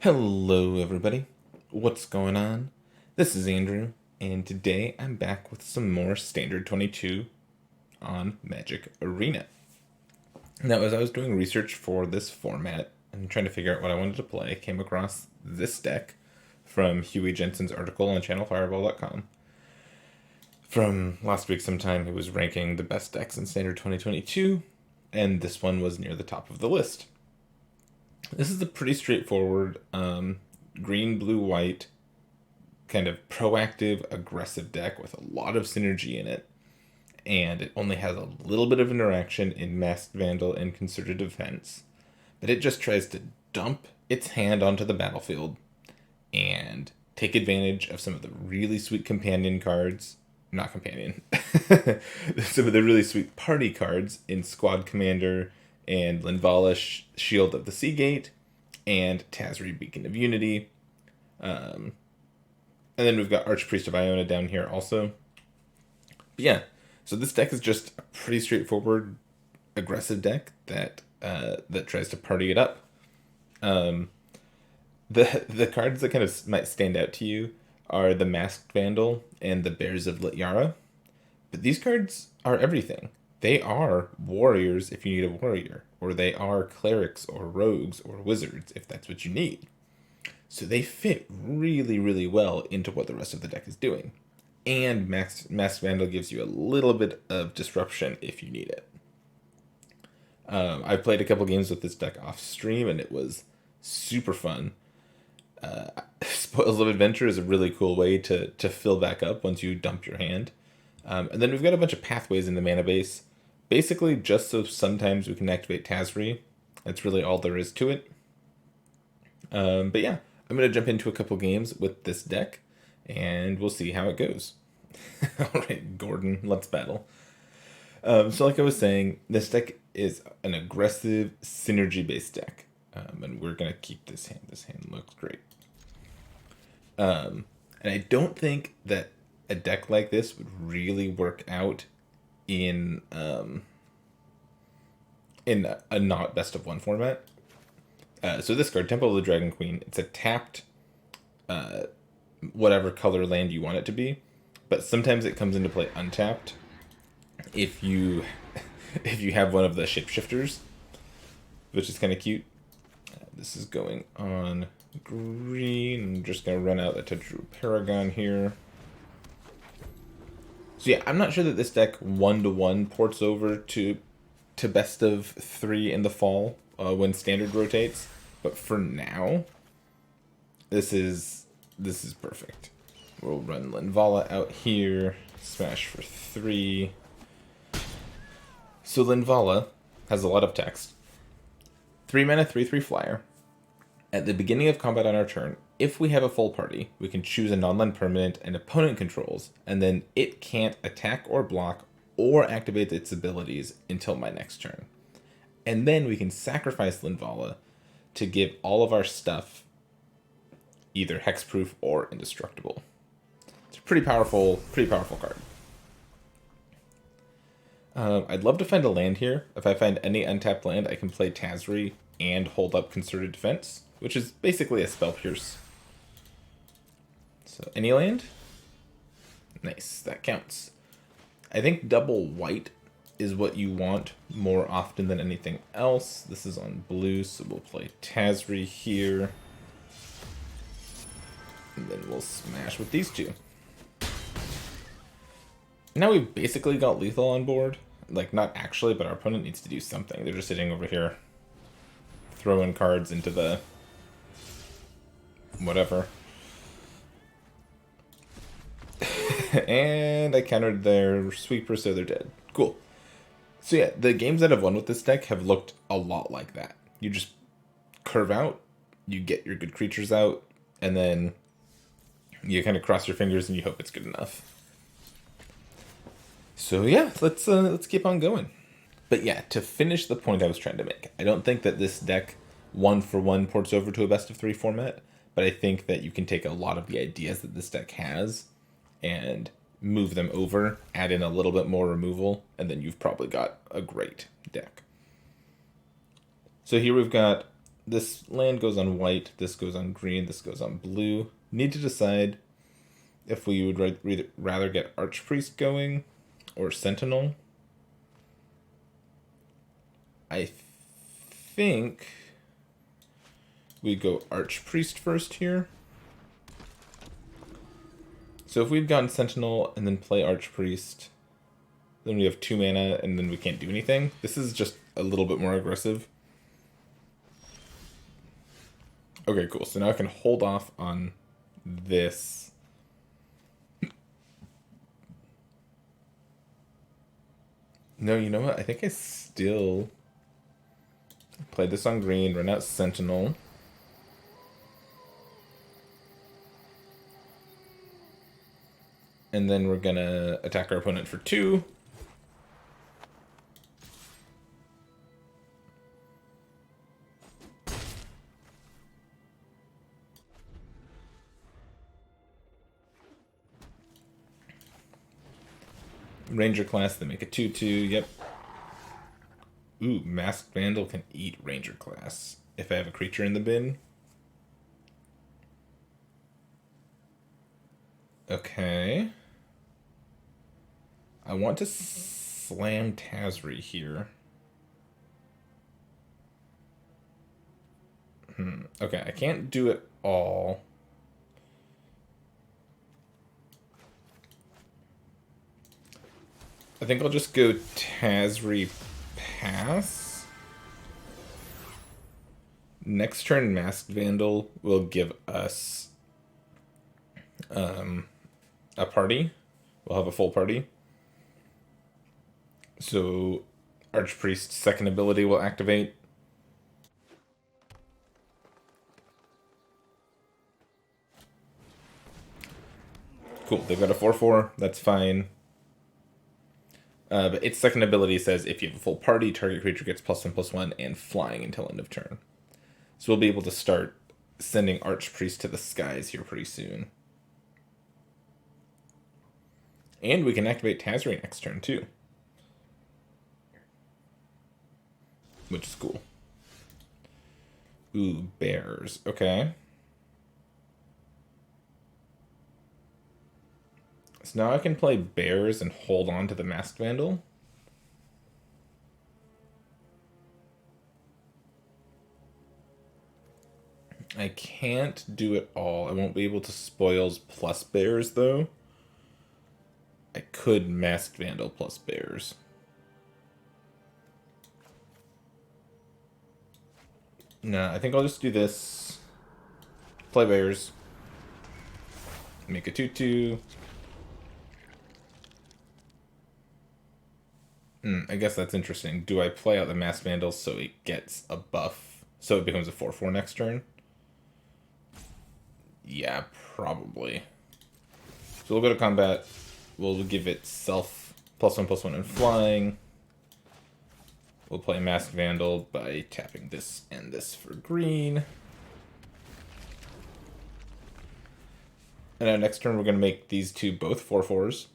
Hello, everybody. What's going on? This is Andrew, and today I'm back with some more Standard 22 on Magic Arena. Now, as I was doing research for this format and trying to figure out what I wanted to play, I came across this deck from Huey Jensen's article on channelfireball.com. From last week sometime, he was ranking the best decks in Standard 2022, and this one was near the top of the list. This is a pretty straightforward green, blue, white, kind of proactive, aggressive deck with a lot of synergy in it. And it only has a little bit of interaction in Masked Vandal and Concerted Defense. But it just tries to dump its hand onto the battlefield and take advantage of some of the really sweet companion cards. Not companion. Some of the really sweet party cards in Squad Commander and Linvala Shield of the Seagate, and Tazri Beacon of Unity. And then we've got Archpriest of Iona down here also. But yeah, so this deck is just a pretty straightforward, aggressive deck that tries to party it up. The cards that kind of might stand out to you are the Masked Vandal and the Bears of Lityara. But these cards are everything. They are warriors if you need a warrior, or they are clerics or rogues or wizards if that's what you need. So they fit really, really well into what the rest of the deck is doing. And Masked Vandal gives you a little bit of disruption if you need it. I've played a couple games with this deck off stream, and it was super fun. Spoils of Adventure is a really cool way to fill back up once you dump your hand. And then we've got a bunch of pathways in the mana base. Basically, just so sometimes we can activate Tazri. That's really all there is to it. But yeah, I'm going to jump into a couple games with this deck, and we'll see how it goes. Alright, Gordon, let's battle. So like I was saying, this deck is an aggressive, synergy-based deck. And we're going to keep this hand. This hand looks great. And I don't think that a deck like this would really work out in a not best of one format. So this card, Temple of the Dragon Queen, it's a tapped whatever color land you want it to be, but sometimes it comes into play untapped if you if you have one of the shapeshifters, which is kind of cute. This is going on green. I'm just going to run out the Tedru Paragon here. So yeah, I'm not sure that this deck 1-to-1 ports over to best of 3 in the fall when standard rotates. But for now, this is perfect. We'll run Linvala out here, smash for 3. So Linvala has a lot of text. 3 mana, 3/3 flyer. At the beginning of combat on our turn, if we have a full party, we can choose a non-land permanent and opponent controls, and then it can't attack or block or activate its abilities until my next turn. And then we can sacrifice Linvala to give all of our stuff either hexproof or indestructible. It's a pretty powerful card. I'd love to find a land here. If I find any untapped land, I can play Tazri and hold up Concerted Defense, which is basically a Spell Pierce. So any land? Nice, that counts. I think double white is what you want more often than anything else. This is on blue, so we'll play Tazri here. And then we'll smash with these two. Now we've basically got lethal on board. Like, not actually, but our opponent needs to do something. They're just sitting over here throwing cards into the whatever. And I countered their sweeper, so they're dead. Cool. So yeah, the games that have won with this deck have looked a lot like that. You just curve out, you get your good creatures out, and then you kind of cross your fingers and you hope it's good enough. So yeah, let's keep on going. But yeah, to finish the point I was trying to make, I don't think that this deck 1-for-1 ports over to a best of 3 format, but I think that you can take a lot of the ideas that this deck has and move them over, add in a little bit more removal, and then you've probably got a great deck. So here we've got This land goes on white, this goes on green, this goes on blue. Need to decide if we would rather get Archpriest going or Sentinel. I think we go Archpriest first here. So if we'd gone Sentinel and then play Archpriest, then we have 2 mana and then we can't do anything. This is just a little bit more aggressive. Okay, cool. So now I can hold off on this. No, you know what? I think I still play this on green, run out Sentinel. And then we're gonna attack our opponent for 2. Ranger class, they make a 2/2, yep. Ooh, Masked Vandal can eat Ranger class if I have a creature in the bin. Okay. I want to slam Tazri here. Okay, I can't do it all. I think I'll just go Tazri pass. Next turn, Masked Vandal will give us a party. We'll have a full party. So Archpriest's second ability will activate. Cool, they've got a 4/4, that's fine. But its second ability says if you have a full party, target creature gets +1/+1 and flying until end of turn. So we'll be able to start sending Archpriest to the skies here pretty soon. And we can activate Tazri next turn too. Which is cool. Ooh, bears. Okay. So now I can play bears and hold on to the Masked Vandal. I can't do it all. I won't be able to spoils plus bears though. I could Masked Vandal plus bears. Nah, I think I'll just do this. Play bears. Make a 2/2. I guess that's interesting. Do I play out the Masked Vandal so it gets a buff? So it becomes a 4/4 next turn? Yeah, probably. So we'll go to combat. We'll give it self +1/+1 and flying. We'll play Masked Vandal by tapping this and this for green. And now next turn we're going to make these two both 4/4s.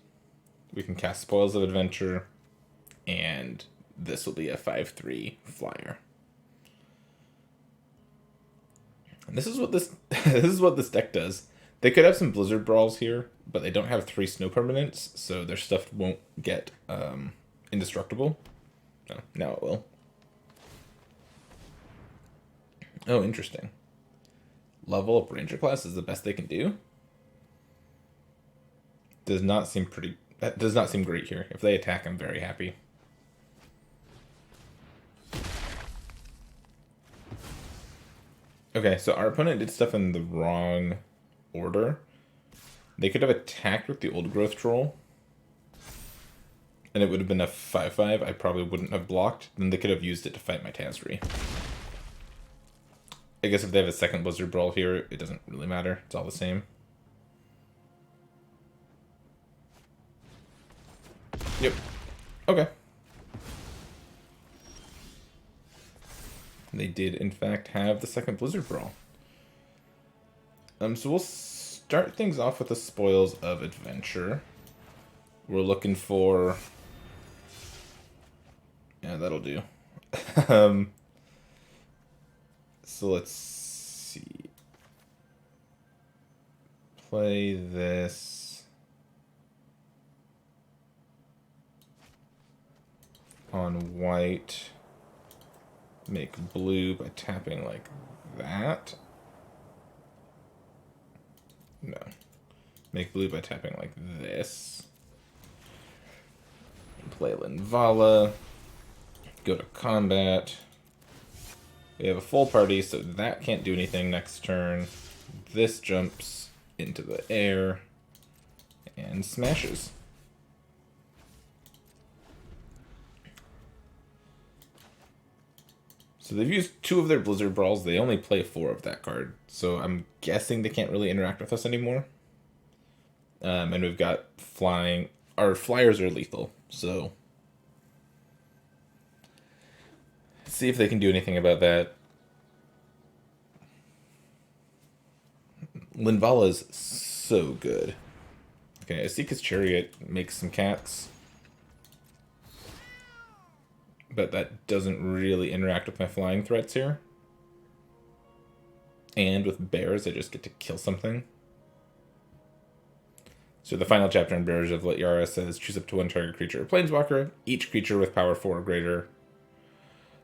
We can cast Spoils of Adventure, and this will be a 5/3 flyer. And this is what this this is what this deck does. They could have some Blizzard Brawls here, but they don't have 3 snow permanents, so their stuff won't get indestructible. No, now it will. Oh, interesting. Level up Ranger class is the best they can do? Does not seem pretty... That does not seem great here. If they attack, I'm very happy. Okay, so our opponent did stuff in the wrong order. They could have attacked with the Old Growth Troll, and it would have been a 5/5. I probably wouldn't have blocked. Then they could have used it to fight my Tazri. I guess if they have a second Blizzard Brawl here, it doesn't really matter. It's all the same. Yep. Okay. They did, in fact, have the second Blizzard Brawl. So we'll start things off with the Spoils of Adventure. We're looking for... Yeah, that'll do. So let's see. Play this on white. Make blue by tapping like that. No. Make blue by tapping like this. Play Linvala. Go to combat. We have a full party, so that can't do anything next turn. This jumps into the air and smashes. So they've used 2 of their Blizzard Brawls. They only play 4 of that card. So I'm guessing they can't really interact with us anymore. And we've got flying. Our flyers are lethal, so see if they can do anything about that. Linvala is so good. Okay, Asika's Chariot makes some cats, but that doesn't really interact with my flying threats here. And with bears, I just get to kill something. So the final chapter in Bears of Lityara says, choose up to 1 target creature or planeswalker. Each creature with power 4 or greater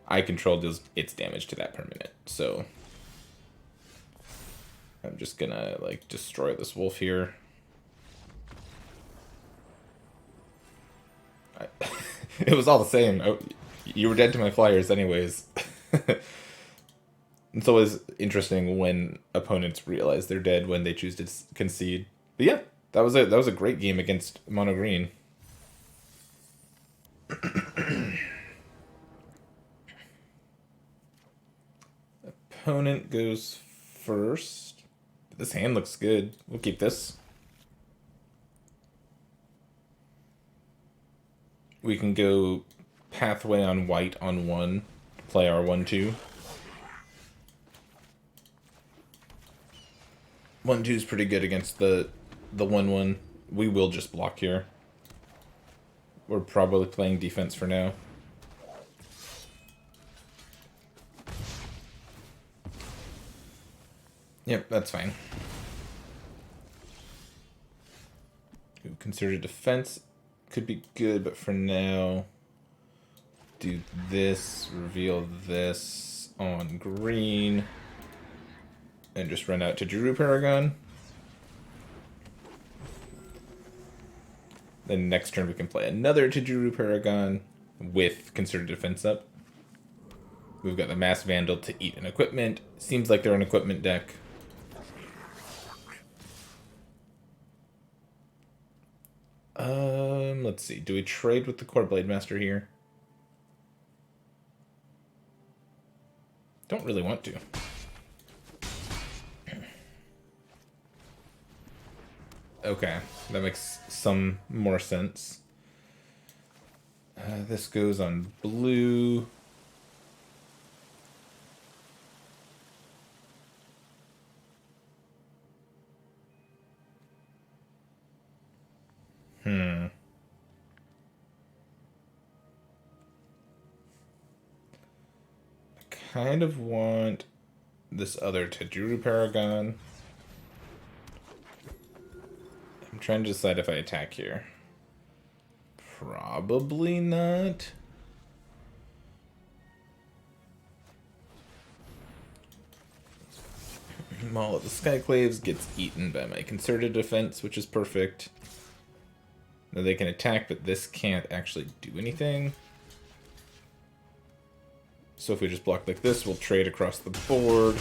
I control deals its damage to that per minute. So I'm just gonna like destroy this wolf here. It was all the same. You were dead to my flyers anyways. It's always interesting when opponents realize they're dead when they choose to concede. But yeah, that was a great game against Mono Green. Opponent goes first. This hand looks good. We'll keep this. We can go pathway on white on 1. Play our 1/2. 1/2 is pretty good against the 1/1. We will just block here. We're probably playing defense for now. Yep, that's fine. Ooh, concerted defense could be good, but for now, do this, reveal this on green, and just run out to Juru Paragon. Then next turn we can play another Tajuru Paragon with Concerted Defense up. We've got the Mass Vandal to eat an equipment. Seems like they're an equipment deck. Let's see. Do we trade with the Core Blade Master here? Don't really want to. Okay, that makes some more sense. This goes on blue. I kind of want this other Tajuru Paragon. I'm trying to decide if I attack here. Probably not. Maul of the Skyclaves gets eaten by my Concerted Defense, which is perfect. Now they can attack, but this can't actually do anything. So if we just block like this, we'll trade across the board.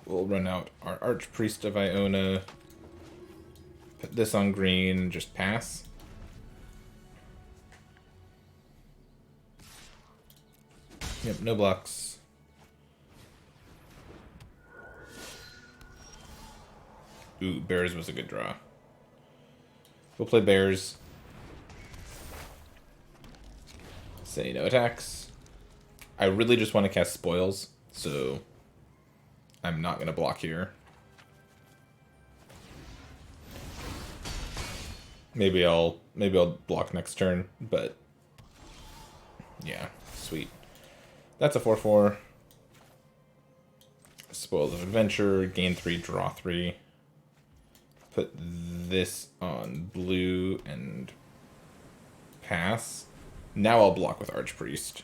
We'll run out our Archpriest of Iona. Put this on green and just pass. Yep, no blocks. Ooh, Bears was a good draw. We'll play Bears. Say no attacks. I really just want to cast Spoils, so I'm not going to block here. Maybe I'll block next turn, but yeah, sweet. That's a 4/4. Spoils of Adventure, gain 3, draw 3. Put this on blue and pass. Now I'll block with Archpriest.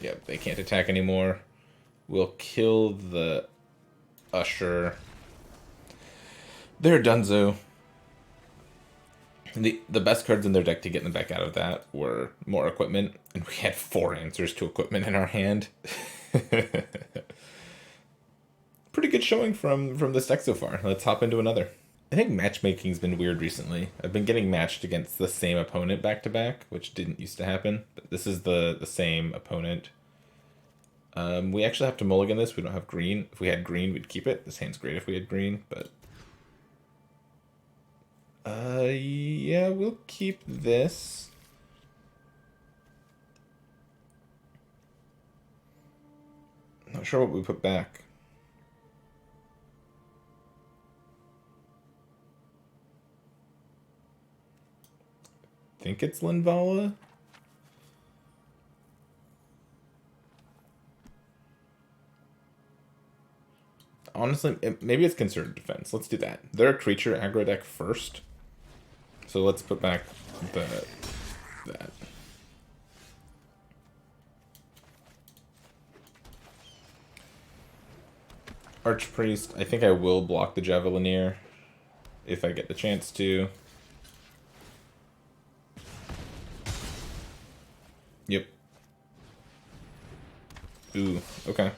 Yep, they can't attack anymore. We'll kill the Usher. They're donezo. The best cards in their deck to get them back out of that were more equipment, and we had 4 answers to equipment in our hand. Pretty good showing from this deck so far. Let's hop into another. I think matchmaking's been weird recently. I've been getting matched against the same opponent back to back, which didn't used to happen. But this is the same opponent. We actually have to mulligan this. We don't have green. If we had green, we'd keep it. This hand's great if we had green, but yeah, we'll keep this. Not sure what we put back. I think it's Linvala. Honestly, maybe it's Concerted Defense. Let's do that. They're a creature aggro deck first. So let's put back that. Archpriest. I think I will block the Javelineer if I get the chance to. Yep. Ooh, okay.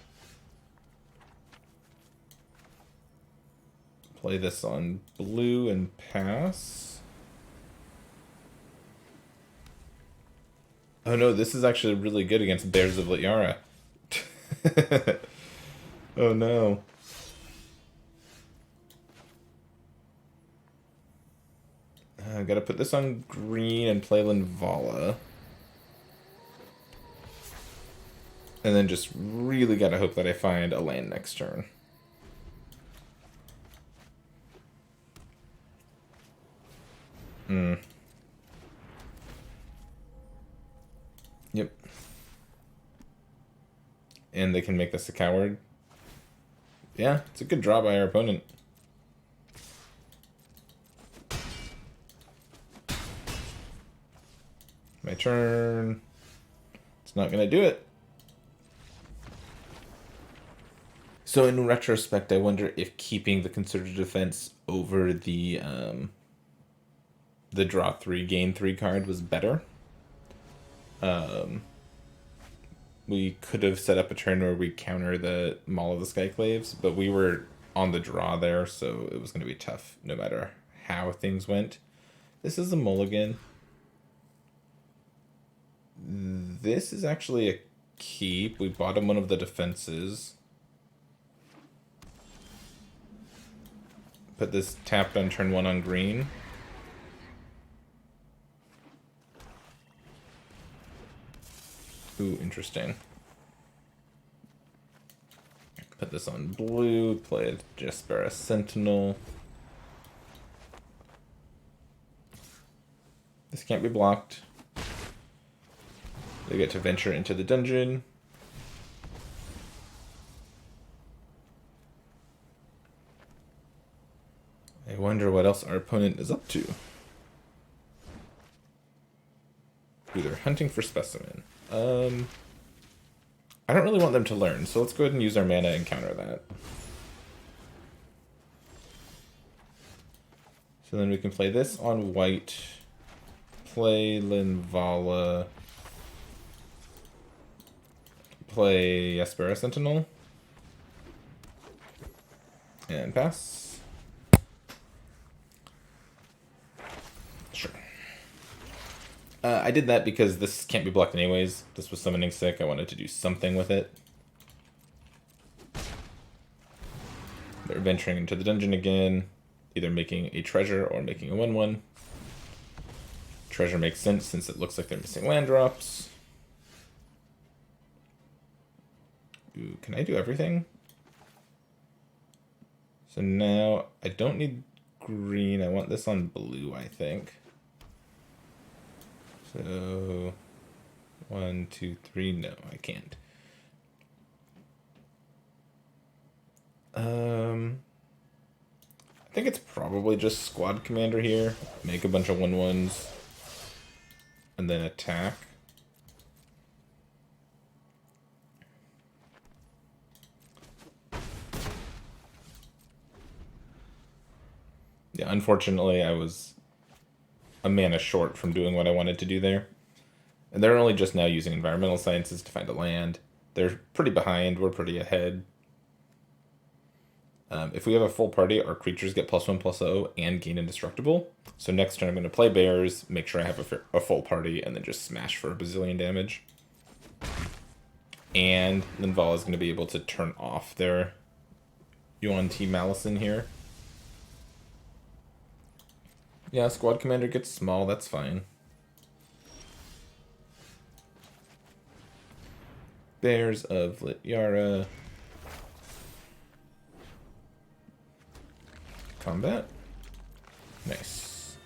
Play this on blue and pass. Oh no, this is actually really good against Bears of Liara. Oh no. I gotta put this on green and play Linvala. And then just really gotta hope that I find a land next turn. Yep. And they can make this a coward. Yeah, it's a good draw by our opponent. My turn. It's not gonna do it. So in retrospect, I wonder if keeping the Concerted Defense over the draw 3, gain 3 card was better. We could have set up a turn where we counter the Maul of the Skyclaves, but we were on the draw there, so it was going to be tough no matter how things went. This is a mulligan. This is actually a keep. We bottom one of the defenses. Put this tapped on turn 1 on green. Ooh, interesting. Put this on blue, play a Jaspera Sentinel. This can't be blocked. They get to venture into the dungeon. I wonder what else our opponent is up to. Ooh, they're hunting for specimen. I don't really want them to learn, so let's go ahead and use our mana and counter that. So then we can play this on white, play Linvala, play Jaspera Sentinel, and pass. Sure. I did that because this can't be blocked anyways. This was summoning sick. I wanted to do something with it. They're venturing into the dungeon again, either making a treasure or making a 1/1. Treasure makes sense since it looks like they're missing land drops. Ooh, can I do everything? So now I don't need green. I want this on blue, I think. So 1, 2, 3. No, I can't. I think it's probably just squad commander here. Make a bunch of 1/1s. And then attack. Yeah, unfortunately, I was a mana short from doing what I wanted to do there. And they're only just now using environmental sciences to find a land. They're pretty behind, we're pretty ahead. If we have a full party, our creatures get +1/+0 and gain indestructible. So next turn I'm going to play bears, make sure I have a full party, and then just smash for a bazillion damage. And Linvala is going to be able to turn off their Yuan T Malison here. Yeah, squad commander gets small, that's fine. Bears of Lityara. Combat. Nice.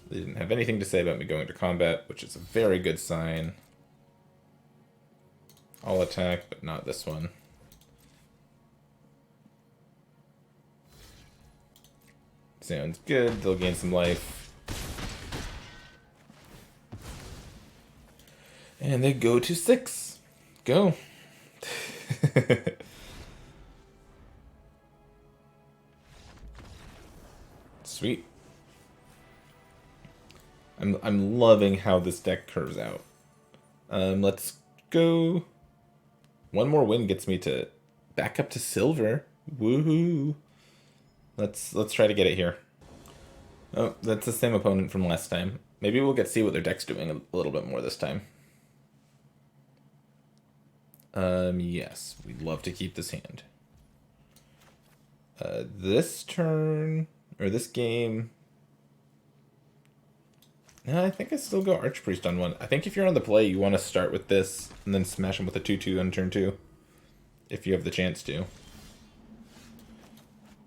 They didn't have anything to say about me going to combat, which is a very good sign. I'll attack, but not this one. Sounds good. They'll gain some life. And they go to 6. Go. Sweet. I'm loving how this deck curves out. Let's go. One more win gets me to back up to silver. Woohoo! Let's try to get it here. Oh, that's the same opponent from last time. Maybe we'll see what their deck's doing a little bit more this time. Yes, we'd love to keep this hand. This turn, or this game... No, I think I still go Archpriest on one. I think if you're on the play, you want to start with this, and then smash him with a 2/2 on turn 2. If you have the chance to.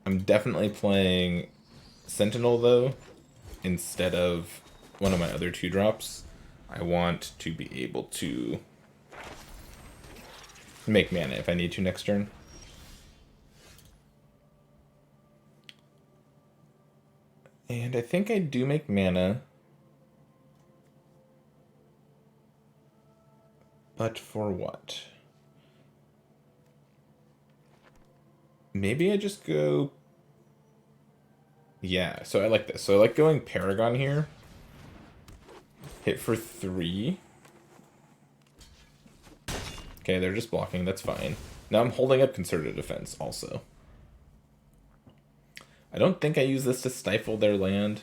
I'm definitely playing Sentinel, though, instead of one of my other 2-drops. I want to be able to make mana if I need to next turn. And I think I do make mana. But for what? Maybe I just go... Yeah, so I like this. So I like going Paragon here. Hit for 3. Okay, they're just blocking. That's fine. Now I'm holding up Concerted Defense also. I don't think I use this to stifle their land.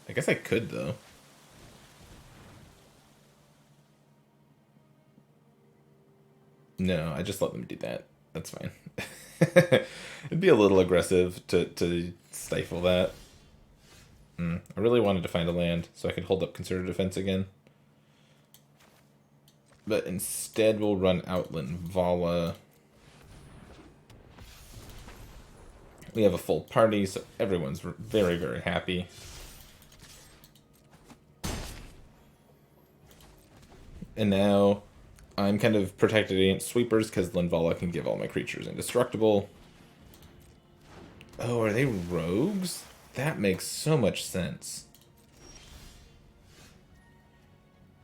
I guess I could, though. No, I just let them do that. That's fine. It'd be a little aggressive to stifle that. I really wanted to find a land so I could hold up Concerted Defense again. But instead we'll run out Linvala. We have a full party, so everyone's very, very happy. And now I'm kind of protected against sweepers because Linvala can give all my creatures indestructible. Oh, are they rogues? That makes so much sense.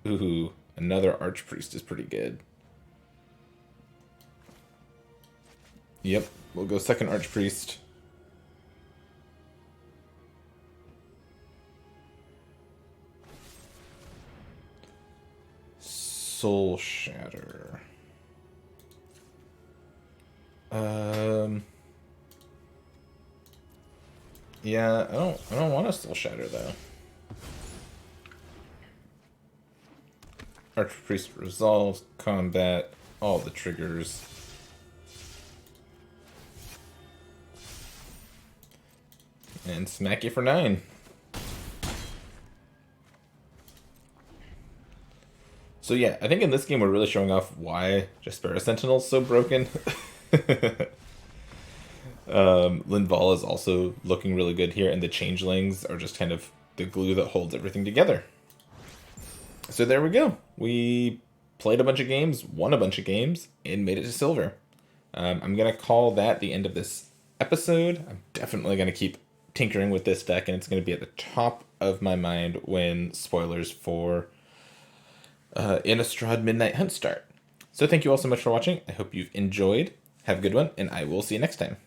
Ooh, another Archpriest is pretty good. Yep, we'll go second Archpriest. Soul Shatter. Yeah, I don't want a Soul Shatter though. Archpriest resolves, combat, all the triggers. And smack you for 9. So yeah, I think in this game we're really showing off why Jaspera Sentinel's so broken. Linvala is also looking really good here, and the Changelings are just kind of the glue that holds everything together. So there we go. We played a bunch of games, won a bunch of games, and made it to silver. I'm going to call that the end of this episode. I'm definitely going to keep tinkering with this deck, and it's going to be at the top of my mind when spoilers for Innistrad Midnight Hunt start. So thank you all so much for watching. I hope you've enjoyed. Have a good one, and I will see you next time.